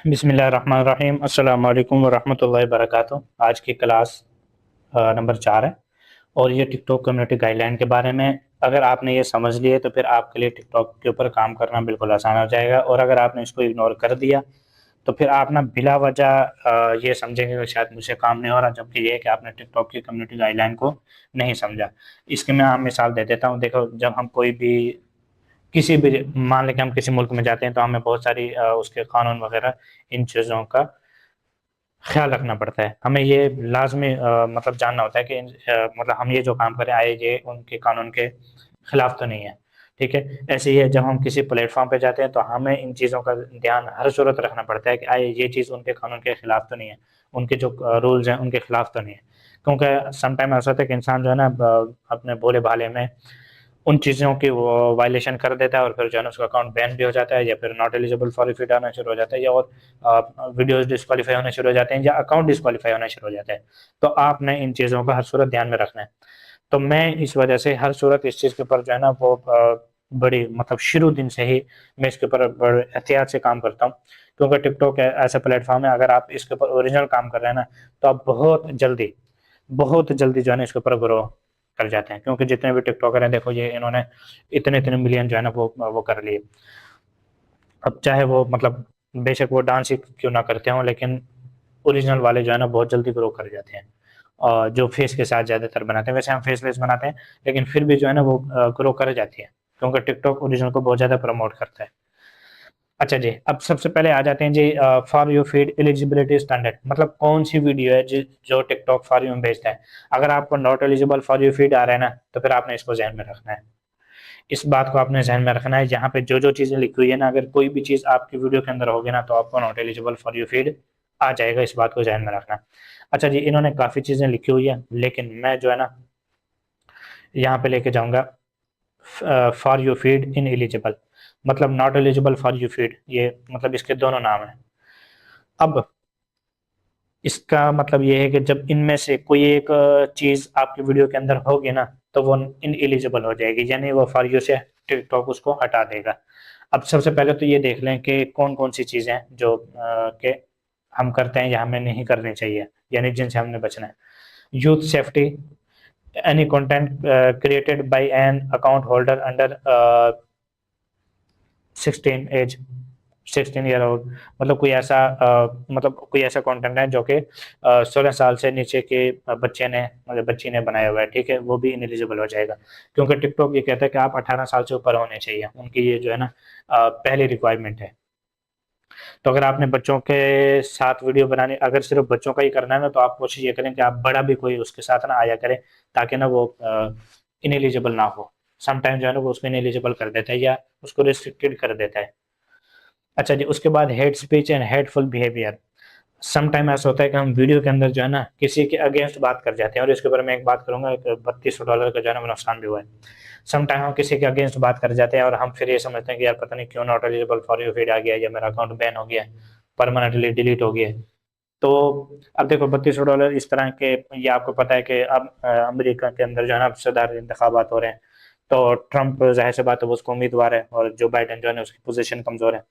बिस्मिल्लाहिर्रहमानिर्रहीम अस्सलाम वालेकुम वरहमतुल्लाहि वबरकातुहू। आज की क्लास नंबर 4 है और ये टिकटॉक कम्युनिटी गाइडलाइन के बारे में। अगर आपने ये समझ लिए तो फिर आपके लिए टिकटॉक के ऊपर काम करना बिल्कुल आसान हो जाएगा, और अगर आपने इसको इग्नोर कर दिया तो फिर आप ना बिला वजह ये समझेंगे कि शायद मुझसे काम नहीं हो रहा, जबकि ये है कि आपने टिकटॉक की कम्युनिटी गाइडलाइन को नहीं समझा। इसकी मैं आम मिसाल दे देता हूँ। देखो, जब हम कोई भी किसी भी मान लें कि हम किसी मुल्क में जाते हैं तो हमें बहुत सारी उसके कानून वगैरह इन चीज़ों का ख्याल रखना पड़ता है। हमें ये लाज़मी मतलब जानना होता है कि मतलब हम ये जो काम कर रहे हैं, आए ये उनके कानून के खिलाफ तो नहीं है, ठीक है? ऐसे ही है, जब हम किसी प्लेटफ़ॉर्म पे जाते हैं तो हमें इन चीज़ों का ध्यान हर सूरत रखना पड़ता है कि आए ये चीज़ उनके कानून के खिलाफ तो नहीं है, उनके जो रूल्स हैं उनके खिलाफ तो नहीं है। क्योंकि सम टाइम ऐसा होता है कि इंसान जो है ना अपने भोले-भाले में उन चीज़ों की वो वायलेशन कर देता है और फिर जो है ना उसका अकाउंट बैन भी हो जाता है, या फिर नॉट एलिजिबल फॉर रिफंड आना शुरू हो जाता है, या और वीडियोज़ डिस्क्वालीफाई होने शुरू हो जाते हैं, या अकाउंट डिस्क्वालीफाई होना शुरू हो जाता है। तो आपने इन चीज़ों का हर सूरत ध्यान में रखना है। तो मैं इस वजह से हर सूरत इस चीज़ के ऊपर जो है ना वो बड़ी मतलब शुरू दिन से ही मैं इसके ऊपर बड़े एहतियात से काम करता हूँ। क्योंकि टिकटॉक ऐसा प्लेटफ़ॉर्म है, अगर आप इसके ऊपर ओरिजिनल काम कर रहे हैं ना, तो आप बहुत जल्दी जो है ना इसके ऊपर ग्रो कर जाते हैं। क्योंकि जितने भी टिकटॉकर हैं, देखो ये इन्होंने इतने-इतने मिलियन जो है ना वो कर लिए। अब चाहे वो मतलब बेशक वो डांस ही क्यों ना करते हों, लेकिन ओरिजिनल वाले जो है ना बहुत जल्दी ग्रो कर जाते हैं। और जो फेस के साथ ज़्यादातर बनाते हैं, वैसे हम फेसलेस बनाते हैं, लेकिन फिर भी जो है ना वो ग्रो कर जाती है, क्योंकि टिकटॉक ओरिजिनल को बहुत ज़्यादा प्रमोट करता है। अच्छा जी, अब सबसे पहले आ जाते हैं जी for you feed eligibility standard, मतलब कौन-सी वीडियो है जो टिकटॉक फॉर यू में भेजता है। अगर आपको not eligible for you feed आ रहा है ना, तो फिर आपने इसको ज़हन में रखना है। इस बात को आपने ज़हन में रखना है, जहाँ पे जो-जो चीज़ें लिखी हुई है ना, अगर कोई भी चीज़ आपकी वीडियो के अंदर होगी ना, तो आपको not eligible for you feed आ जाएगा, इस बात को ज़हन में रखना। अच्छा जी, इन्होंने काफ़ी चीज़ें लिखी हुई है, लेकिन मैं जो है ना, यहाँ पे लेके जाऊँगा फॉर यू फीड इनएलिजिबल, मतलब not eligible for you feed, ये मतलब इसके दोनों नाम हैं। अब इसका मतलब ये है कि जब इनमें से कोई एक चीज़ आपकी वीडियो के अंदर होगी ना, तो वो इनएलिजिबल हो जाएगी, यानी वो फॉर यू से टिकटॉक उसको हटा देगा। अब सबसे पहले तो ये देख लें कि कौन-कौन सी चीज़ें हैं जो कि हम करते हैं या हमें नहीं करनी चाहिए, यानी जिनसे हमने बचना है। Youth safety, any content created by an account holder under 16 age 16 year old, मतलब कोई ऐसा कंटेंट है जो कि 16 साल से नीचे के बच्चे ने मतलब बच्ची ने बनाया हुआ है, ठीक है? वो भी इनएलिजिबल हो जाएगा, क्योंकि टिकटॉक ये कहता है कि आप 18 साल से ऊपर होने चाहिए, उनकी ये जो है ना पहली रिक्वायरमेंट है। तो अगर आपने बच्चों के साथ वीडियो बनानी, अगर सिर्फ़ बच्चों का ही करना है ना, तो आप कोशिश ये करें कि आप बड़ा भी कोई उसके साथ ना आया करे, ताकि ना वो इनएलिजिबल ना हो। समटाइम जो है ना वो उसको इनएलिजिबल कर देता है या उसको रिस्ट्रिक्टेड कर देता है। अच्छा जी, उसके बाद hate speech and hateful behaviour. Some time ऐसा होता है कि हम वीडियो के अंदर जो है ना किसी के अगेंस्ट बात कर जाते हैं, और इसके ऊपर मैं एक बात करूँगा, एक $3200 का जो है ना नुकसान भी हुआ है। सम टाइम हम किसी के अगेंस्ट बात कर जाते हैं और हम फिर ये समझते हैं कि यार पता नहीं क्यों not eligible for your feed आ गया, या मेरा अकाउंट बैन हो गया, परमानेंटली डिलीट हो गया। तो अब देखो $3200 इस तरह के, ये आपको पता है कि अब अमेरिका के अंदर जो है ना अब सदारती इंतखाबात हो रहे हैं, तो ट्रंप ज़ाहिर-सी बात है वो उसका उम्मीदवार है, और जो बाइडेन जो है ना उसकी पोज़ीशन कमज़ोर है।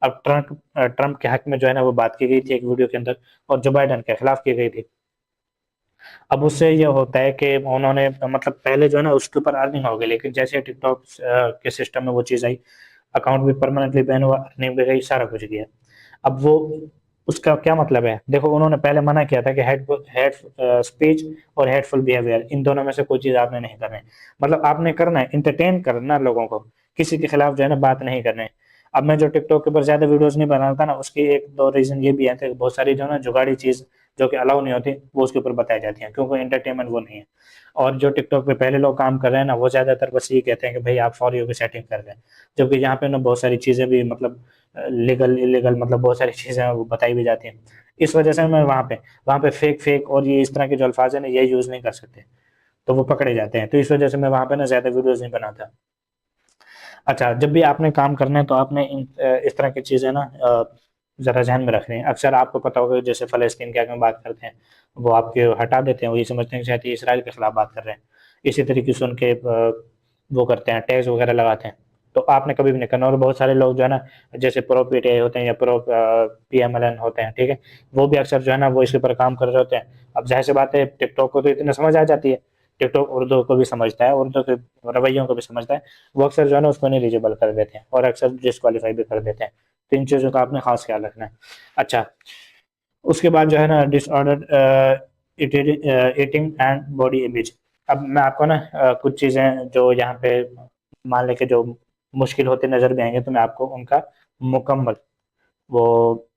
अब ट्रंप के हक में जो है ना वो बात की गई थी एक वीडियो के अंदर, और जो बाइडेन के खिलाफ की गई थी। अब उससे ये होता है कि उन्होंने मतलब पहले जो है ना उसके ऊपर अर्निंग हो गई, लेकिन जैसे टिकटॉक के सिस्टम में वो चीज़ आई, अकाउंट भी परमानेंटली बैन हुआ, अर्निंग भी गई, सारा कुछ गया। अब वो उसका क्या मतलब है? देखो, उन्होंने पहले मना किया था कि स्पीच और हेटफुल बिहेवियर, इन दोनों में से कोई चीज़ आपने नहीं करनी है। मतलब आपने करना है, एंटरटेन करना है लोगों को, किसी के खिलाफ जो है ना बात नहीं करनी है। अब मैं जो टिकटॉक के ऊपर ज़्यादा वीडियोज़ नहीं बनाता ना, उसकी 1-2 रीज़न ये भी है कि बहुत सारी जो है ना जुगाड़ी चीज़ जो कि अलाउ नहीं होती, वो उसके ऊपर बताई जाती हैं, क्योंकि एंटरटेनमेंट वो नहीं है। और जो टिकटॉक पे पहले लोग काम कर रहे हैं ना, वो ज़्यादातर बस ये कहते हैं कि भई आप फॉर यू की सेटिंग कर लें। जबकि यहाँ पे ना बहुत सारी चीज़ें भी मतलब लीगल, इल्लीगल, मतलब बहुत सारी चीज़ें हैं वो बताई भी जाती हैं। इस वजह से मैं वहाँ पे फेक और ये इस तरह के जो अल्फ़ाज़ हैं ना, ये यूज़ नहीं कर सकते, तो वो पकड़े जाते हैं। तो इस वजह से मैं वहाँ पे ना ज़्यादा वीडियोज़ नहीं बनाता। अच्छा, जब भी आपने काम करना है तो आपने इस तरह की चीज़ें ना ज़रा ज़हन में रखनी है। अक्सर आपको पता होगा कि जैसे फ़लस्तीन की अगर हम बात करते हैं, वो आपके हटा देते हैं, वो ये समझते हैं कि शायद ये इसराइल के खिलाफ बात कर रहे हैं। इसी तरीके से उनके वो करते हैं, टैग्स वगैरह लगाते हैं। तो आपने कभी भी नहीं करना। और बहुत सारे लोग जो है ना, जैसे प्रो पीटीआई होते हैं या प्रो पीएमएलएन होते हैं, ठीक है, वो भी अक्सर जो है ना वो इसके ऊपर काम कर रहे होते हैं। अब जाहिर सी बात है, टिकटॉक को तो इतनी समझ आ जाती है, टिकटॉक उर्दू को भी समझता है, उर्दू के रवैयों को भी समझता है, वो अक्सर जो है ना उसको नहीं एलिजिबल कर देते हैं और अक्सर डिस्क्वालीफाई भी कर देते हैं। तो इन चीज़ों का आपने खास ख्याल रखना है। अच्छा, उसके बाद जो है ना disorder eating and body image. अब मैं आपको ना कुछ चीज़ें जो यहाँ पे मान लें कि जो मुश्किल होते नज़र भी आएंगे, तो मैं आपको उनका मुकम्मल वो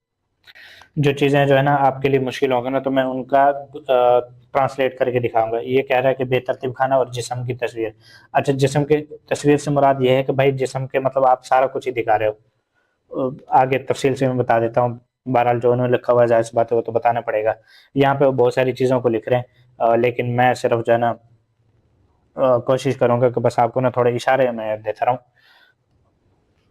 जो चीज़ें जो है ना आपके लिए मुश्किल होंगे ना, तो मैं उनका ट्रांसलेट करके दिखाऊंगा। ये कह रहा है कि बेतरतीब खाना और जिस्म की तस्वीर। अच्छा, जिस्म की तस्वीर से मुराद ये है कि भाई जिस्म के मतलब आप सारा कुछ ही दिखा रहे हो। आगे तफसील से मैं बता देता हूँ। बहरहाल जो उन्होंने लिखा हुआ है, जाहिर सी बात है वो तो बताना पड़ेगा। यहाँ पे वो बहुत सारी चीज़ों को लिख रहे हैं, लेकिन मैं सिर्फ जो है ना कोशिश करूंगा कि बस आपको ना थोड़े इशारे मैं देता रहूँ।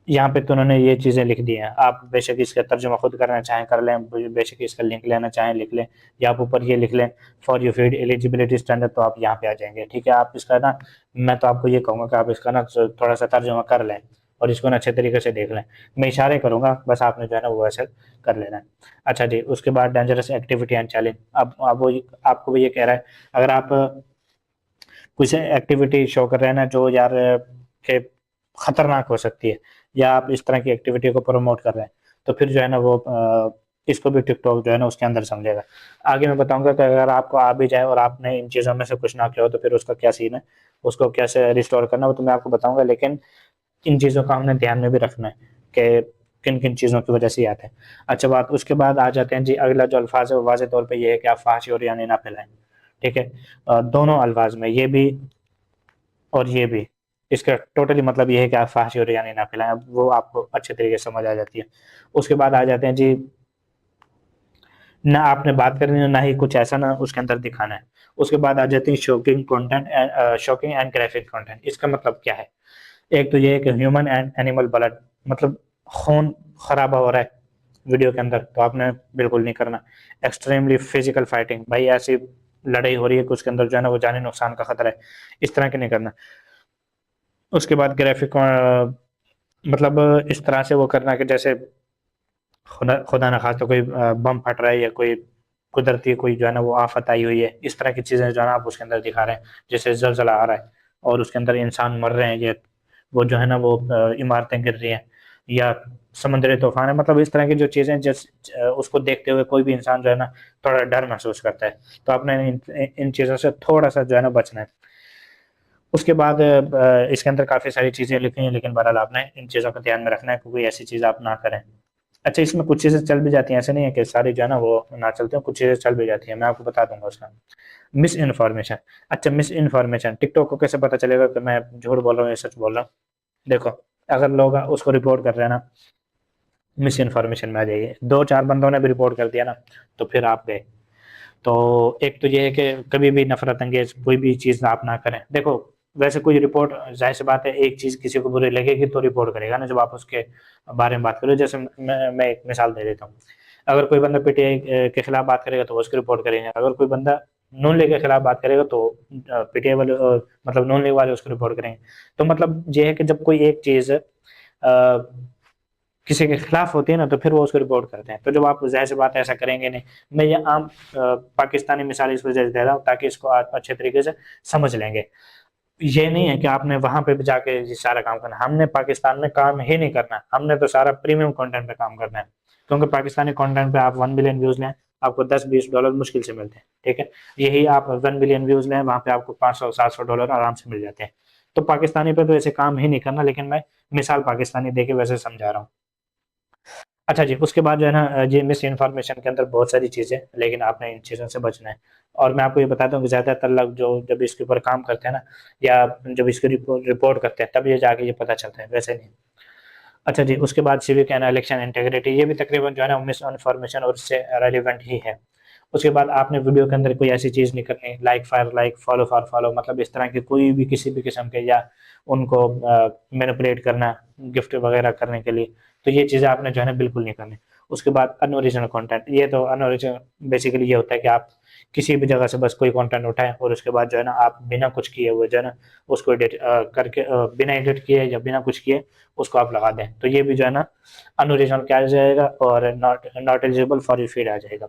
यहाँ पे तो उन्होंने ये चीज़ें लिख दी हैं, आप बेशक इसका तर्जुमा खुद करना चाहें कर लें, बेशक इसका लिंक लेना चाहें लिख लें, या आप ऊपर ये लिख लें for you feed eligibility standard, तो आप यहाँ पे आ जाएंगे। ठीक है, आप इसका ना, मैं तो आपको ये कहूँगा कि आप इसका ना थोड़ा सा तर्जुमा कर लें और इसको ना अच्छे तरीके से देख लें। मैं इशारे करूँगा, बस आपने जो है ना वो वैसे कर लेना है। अच्छा जी, उसके बाद डेंजरस एक्टिविटी एंड चैलेंज। अब वो आपको भी ये कह रहा है, अगर आप कुछ एक्टिविटी शो कर रहे हैं ना जो यार के खतरनाक हो सकती है, या आप इस तरह की एक्टिविटी को प्रमोट कर रहे हैं, तो फिर जो है ना वो इसको भी टिकटॉक जो है ना उसके अंदर समझेगा। आगे मैं बताऊंगा कि अगर आपको आ भी जाए और आपने इन चीज़ों में से कुछ ना किया हो, तो फिर उसका क्या सीन है, उसको कैसे रिस्टोर करना, वो तो मैं आपको बताऊंगा। लेकिन इन चीज़ों का हमने ध्यान में भी रखना है कि किन किन चीज़ों की वजह से ये आते हैं। अच्छा, बात उसके बाद आ जाते हैं जी, अगला जो अल्फाज है वो वाज़ेह तौर पे ये है कि आप फाहश और यानी ना फैलाएं। ठीक है, दोनों अल्फाज में, ये भी और ये भी, इसका टोटली मतलब ये है कि आप फाहश और यानी ना फैलाएं। अब वो आपको अच्छे तरीके से समझ आ जाती है। उसके बाद आ जाते हैं जी, ना आपने बात करनी है, ना ही कुछ ऐसा ना उसके अंदर दिखाना है। उसके बाद आ जाती है shocking content and shocking and graphic content. इसका मतलब क्या है? एक तो ये है कि ह्यूमन एंड एनिमल ब्लड, मतलब खून खराबा हो रहा है वीडियो के अंदर, तो आपने बिल्कुल नहीं करना। एक्सट्रीमली फिजिकल फाइटिंग, भाई ऐसी लड़ाई हो रही है कि उसके अंदर जो है ना वो जानी नुकसान का खतरा है, इस तरह के नहीं करना। उसके बाद ग्राफिक मतलब इस तरह से वो करना कि जैसे खुदा खुदा ना खास्ता कोई बम फट रहा है, या कोई कुदरती कोई जो है ना वो आफत आई हुई है, इस तरह की चीज़ें जो है ना आप उसके अंदर दिखा रहे हैं। जैसे जलजला आ रहा है और उसके अंदर इंसान मर रहे हैं, या वो जो है ना वो इमारतें गिर रही हैं, या समुद्री तूफान है, मतलब इस तरह की जो चीज़ें उसको देखते हुए कोई भी इंसान जो है ना थोड़ा डर महसूस करता है। तो आपने इन चीज़ों से थोड़ा सा जो है ना बचना है। उसके बाद इसके अंदर काफ़ी सारी चीज़ें लिखी हैं, लेकिन बहरहाल आपने इन चीज़ों का ध्यान में रखना है, क्योंकि ऐसी चीज़ आप ना करें। अच्छा, इसमें कुछ चीज़ें चल भी जाती हैं, ऐसे नहीं है कि सारी जो है ना वो ना चलती हैं, कुछ चीज़ें चल भी जाती हैं, मैं आपको बता दूंगा उसका। Miss information. अच्छा, मिस इन्फॉर्मेशन टिकटॉक को कैसे पता चलेगा कि मैं झूठ बोल रहा हूँ या सच बोल रहा हूँ? देखो, अगर लोग उसको रिपोर्ट कर रहे हैं ना, मिस इन्फॉर्मेशन में आ जाइए, दो चार बंदों ने भी रिपोर्ट कर दिया ना, तो फिर आप गए। तो एक तो ये है कि कभी भी नफरत अंगेज कोई भी चीज़ आप ना करें। देखो, वैसे कोई रिपोर्ट, जाहिर सी बात है, एक चीज़ किसी को बुरी लगेगी तो रिपोर्ट करेगा ना, जब आप उसके बारे में बात करो। जैसे मैं एक मिसाल दे देता हूँ, अगर कोई बंदा पीटीआई के खिलाफ बात करेगा तो उसकी रिपोर्ट करेंगे, अगर कोई बंदा नून लीग के खिलाफ बात करेगा तो पीटीआई वाले मतलब नून लीग वाले उसकी रिपोर्ट करेंगे। तो मतलब ये है कि जब कोई एक चीज़ किसी के खिलाफ होती है ना, तो फिर वो उसको रिपोर्ट करते हैं। तो जब आप, जाहिर सी बात है, ऐसा करेंगे नहीं। मैं ये आम पाकिस्तानी मिसाल इस वजह से दे रहा हूँ ताकि इसको आप अच्छे तरीके से समझ लेंगे। ये नहीं है कि आपने वहां पे भी जाके ये सारा काम करना, हमने पाकिस्तान में काम ही नहीं करना, हमने तो सारा प्रीमियम कंटेंट पे काम करना है। क्योंकि पाकिस्तानी कंटेंट पे आप 1 बिलियन व्यूज लें, आपको 10-20 डॉलर मुश्किल से मिलते हैं। ठीक है, यही आप 1 बिलियन व्यूज लें, वहां पे आपको 500-700 डॉलर आराम से मिल जाते हैं। तो पाकिस्तानी पे तो ऐसे काम ही नहीं करना, लेकिन मैं मिसाल पाकिस्तानी देके वैसे समझा रहा हूँ। अच्छा जी, उसके बाद जो है ना ये मिस इन्फॉर्मेशन के अंदर बहुत सारी चीज़ें, लेकिन आपने इन चीज़ों से बचना है। और मैं आपको ये बताता हूँ कि ज़्यादातर लोग जो जब इसके ऊपर काम करते हैं ना, या जब इसकी रिपोर्ट करते हैं, तब ये जाके ये पता चलता है, वैसे नहीं। अच्छा जी, उसके बाद सिविक एंड इलेक्शन इंटेग्रिटी, ये भी तकरीबन जो है ना मिस इन्फॉर्मेशन और इससे रेलिवेंट ही है। उसके बाद आपने वीडियो के अंदर कोई ऐसी चीज़ नहीं करनी, like for like, follow for follow, मतलब इस तरह की कोई भी किसी भी किस्म के, या उनको मैनिपुलेट करना गिफ्ट वगैरह करने के लिए, तो ये चीज़ें आपने जो है ना बिल्कुल नहीं करनी। उसके बाद अनओरिजिनल कंटेंट, ये तो अनओरिजिनल बेसिकली ये होता है कि आप किसी भी जगह से बस कोई कंटेंट उठाएं और उसके बाद जो है ना आप बिना कुछ किए हुए जो है ना उसको एडिट करके बिना एडिट किए या बिना कुछ किए उसको आप लगा दें, तो ये भी जो है ना अनओरिजिनल क्या आ जाएगा और not not eligible for you feed आ जाएगा।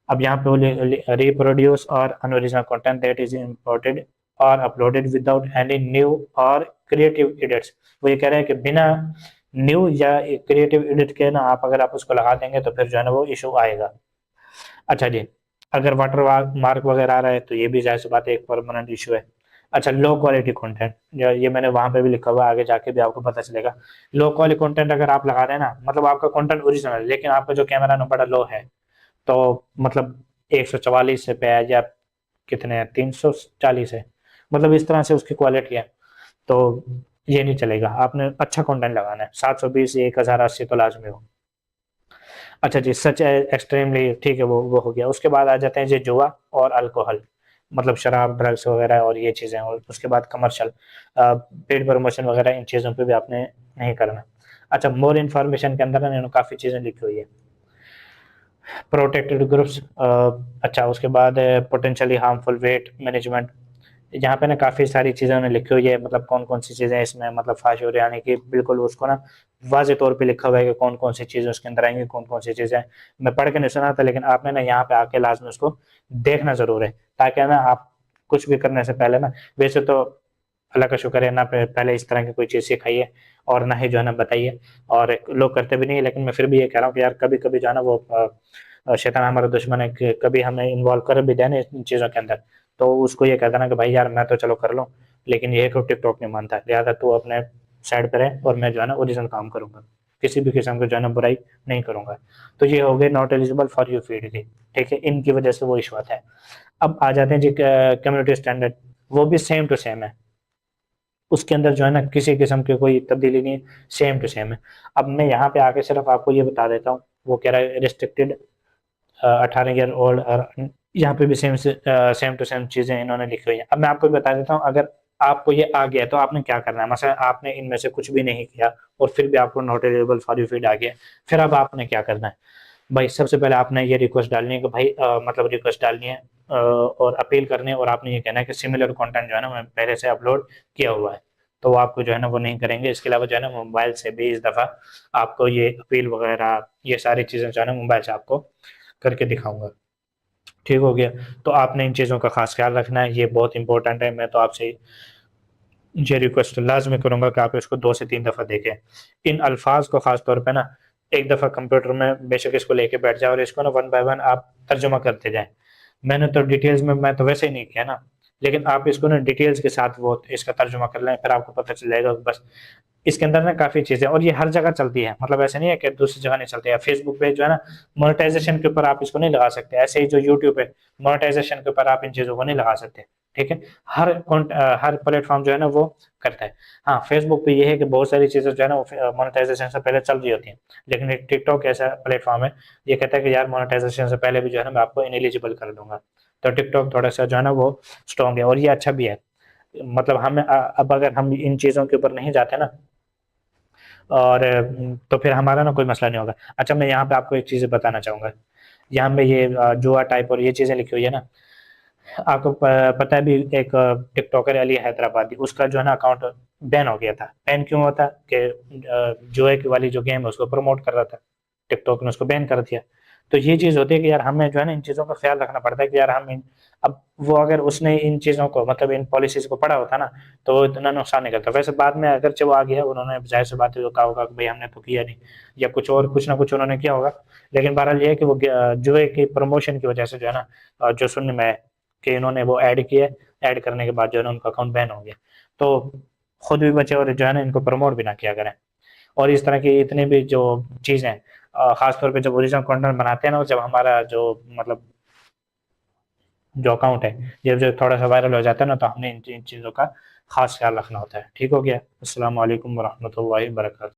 अब यहाँ पे रिप्रोड्यूस और unoriginal content that is imported और अपलोडेड विदाउट एनी न्यू और क्रिएटिव एडिट्स, वो ये कह रहे हैं कि बिना न्यू या क्रिएटिव एडिट के ना आप अगर आप उसको लगा देंगे तो फिर जो है ना वो इशू आएगा। अच्छा जी, अगर वाटर मार्क वगैरह आ रहा है तो ये भी जाहिर सी बात है एक परमानेंट इशू है। अच्छा, लो क्वालिटी कंटेंट, ये मैंने वहां पे भी लिखा हुआ है, आगे जाके भी आपको पता चलेगा। लो क्वालिटी कंटेंट अगर आप लगा रहे हैं ना, मतलब आपका कंटेंट ओरिजिनल है लेकिन आपका जो कैमरा ना बड़ा लो है, तो मतलब 144 से पे है या कितने हैं 340 है, मतलब इस तरह से उसकी क्वालिटी है, तो ये नहीं चलेगा। आपने अच्छा कंटेंट लगाना है, 720 1080 तो लाजमी हो। अच्छा जी, सच एक्सट्रीमली ठीक है, वो हो गया। उसके बाद आ जाते हैं जी जुआ और अल्कोहल, मतलब शराब ड्रग्स वगैरह और ये चीज़ें, और उसके बाद कमर्शियल पेड प्रमोशन वगैरह, इन चीज़ों पे भी आपने नहीं करना। अच्छा, मोर इन्फॉर्मेशन के अंदर ना इन्होंने काफ़ी चीज़ें लिखी हुई है। प्रोटेक्टेड ग्रुप्स, अच्छा उसके बाद पोटेंशियली हार्मफुल वेट मैनेजमेंट, यहाँ पे ना काफ़ी सारी चीज़ें उन्होंने लिखी हुई है, मतलब कौन कौन सी चीज़ें इसमें मतलब फाश हो रही, यानी कि बिल्कुल उसको ना वाज़े तौर पे लिखा हुआ है कि कौन कौन सी चीज़ें उसके अंदर आएंगी, कौन कौन सी चीज़ें। मैं पढ़ के नहीं सुना था, लेकिन आपने ना यहाँ पे आके लाजमी उसको देखना ज़रूर है, ताकि ना आप कुछ भी करने से पहले ना, वैसे तो अल्लाह का शुक्र है ना पहले इस तरह की कोई चीज़ सिखाइए और ना ही जो है ना बताइए, और लोग करते भी नहीं है, लेकिन मैं फिर भी ये कह रहा हूँ कि यार कभी कभी जो है ना वो शैतान हमारा दुश्मन है कि कभी हमें इन्वॉल्व कर भी देना इन चीज़ों के अंदर, तो उसको ये कहता ना कि भाई यार मैं तो चलो कर लूँ, लेकिन ये है कि टिकटॉक नहीं मानता, लिहाजा तू अपने साइड पर है और मैं जो है ना ओरिजिनल काम करूंगा, किसी भी किस्म की जो है ना बुराई नहीं करूंगा। तो ये हो गए not eligible for you feed की, ठीक है, इनकी वजह से वो इशू आता है। अब आ जाते हैं जी कम्युनिटी स्टैंडर्ड, वो भी सेम टू सेम है, उसके अंदर जो है ना किसी किस्म की कोई तब्दीली नहीं है, सेम टू सेम है। अब मैं यहाँ पे आके सिर्फ आपको ये बता देता हूँ, वो कह रहा है रिस्ट्रिक्टेड 18 ईयर ओल्ड, और यहाँ पे भी सेम टू सेम चीजें इन्होंने लिखी हुई है। अब मैं आपको बता देता हूँ, अगर आपको ये आ गया तो आपने क्या करना है, मतलब आपने इनमें से कुछ भी नहीं किया और फिर भी आपको not eligible for you feed आ गया, फिर अब आपने क्या करना है भाई। सबसे पहले आपने ये रिक्वेस्ट डालनी है कि भाई मतलब रिक्वेस्ट डालनी है और अपील करनी है, और आपने ये कहना है कि सिमिलर कंटेंट जो है ना मैं पहले से अपलोड किया हुआ है, तो वो आपको जो है ना वो नहीं करेंगे। इसके अलावा जो है ना मोबाइल से भी इस दफ़ा आपको ये अपील वगैरह ये सारी चीज़ें जो है ना मोबाइल से आपको करके दिखाऊंगा। ठीक हो गया, तो आपने इन चीज़ों का खास ख्याल रखना है, ये बहुत इंपॉर्टेंट है। मैं तो आपसे ये रिक्वेस्ट लाजमी करूंगा कि आप इसको 2 से 3 दफ़ा देखें, इन अल्फाज को खास तौर पे ना एक दफ़ा कंप्यूटर में बेशक इसको लेके बैठ जाए और इसको ना वन बाय वन आप तर्जुमा करते जाएं। मैंने तो डिटेल्स में मैं तो वैसे ही नहीं किया ना, लेकिन आप इसको ना डिटेल्स के साथ वो इसका तर्जुमा कर लें, फिर आपको पता चल जाएगा बस। इसके अंदर ना काफ़ी चीज़ें, और ये हर जगह चलती है, मतलब ऐसे नहीं है कि दूसरी जगह नहीं चलती है। फेसबुक पे जो है ना मोनेटाइजेशन के ऊपर आप इसको नहीं लगा सकते, ऐसे ही जो यूट्यूब है मोनेटाइजेशन के ऊपर आप इन चीज़ों को नहीं लगा सकते, ठीक है। हर प्लेटफॉर्म जो है ना वो करता है। हाँ, फेसबुक पे ये है कि बहुत सारी चीज़ें जो है ना वो मोनेटाइजेशन से पहले चल रही होती हैं, लेकिन एक टिकटॉक ऐसा प्लेटफॉर्म है, ये कहता है कि यार मोनेटाइजेशन से पहले भी जो है ना मैं आपको इनएलिजिबल कर दूंगा। तो टिकटॉक थोड़ा सा जो है ना वो स्ट्रॉन्ग है, और ये अच्छा भी है। मतलब हम अब अगर हम इन चीज़ों के ऊपर नहीं जाते ना, और तो फिर हमारा ना कोई मसला नहीं होगा। अच्छा, मैं यहाँ पे आपको एक चीज़ बताना चाहूँगा, यहाँ पे ये जुआ टाइप और ये चीज़ें लिखी हुई है ना, आपको पता है भी एक टिकटॉकर अली हैदराबादी, उसका जो है ना अकाउंट बैन हो गया था। बैन क्यों हुआ था कि जुए की वाली जो गेम है उसको प्रमोट कर रहा था, टिकटॉक ने उसको बैन कर दिया। तो ये चीज़ होती है कि यार हमें जो है ना इन चीज़ों का ख्याल रखना पड़ता है कि यार हम इन, अब वो अगर उसने इन चीज़ों को मतलब इन पॉलिसीज को पढ़ा होता ना तो वो इतना नुकसान नहीं करता। वैसे बाद में अगर वो आ गया, उन्होंने जाहिर सी बात है जो कहा होगा कि भाई हमने तो किया नहीं, या कुछ और कुछ ना कुछ उन्होंने किया होगा, लेकिन बहरहाल ये है कि वो जुए की प्रमोशन की वजह से जो है ना जो सुनने में आया कि इन्होंने वो ऐड किया, ऐड करने के बाद जो है ना उनका अकाउंट बैन हो गया। तो खुद भी बचे और जो है ना इनको प्रमोट भी ना किया करें। और इस तरह की इतनी भी जो चीज़ें खास तौर पे जब ओरिजिनल कंटेंट बनाते हैं ना, जब हमारा जो मतलब जो अकाउंट है ये जो थोड़ा सा वायरल हो जाता है ना, तो हमने इन चीज़ों का खास ख्याल रखना होता है। ठीक हो गया। अस्सलाम वालेकुम वरहमतुल्लाहि वबरकातुहू।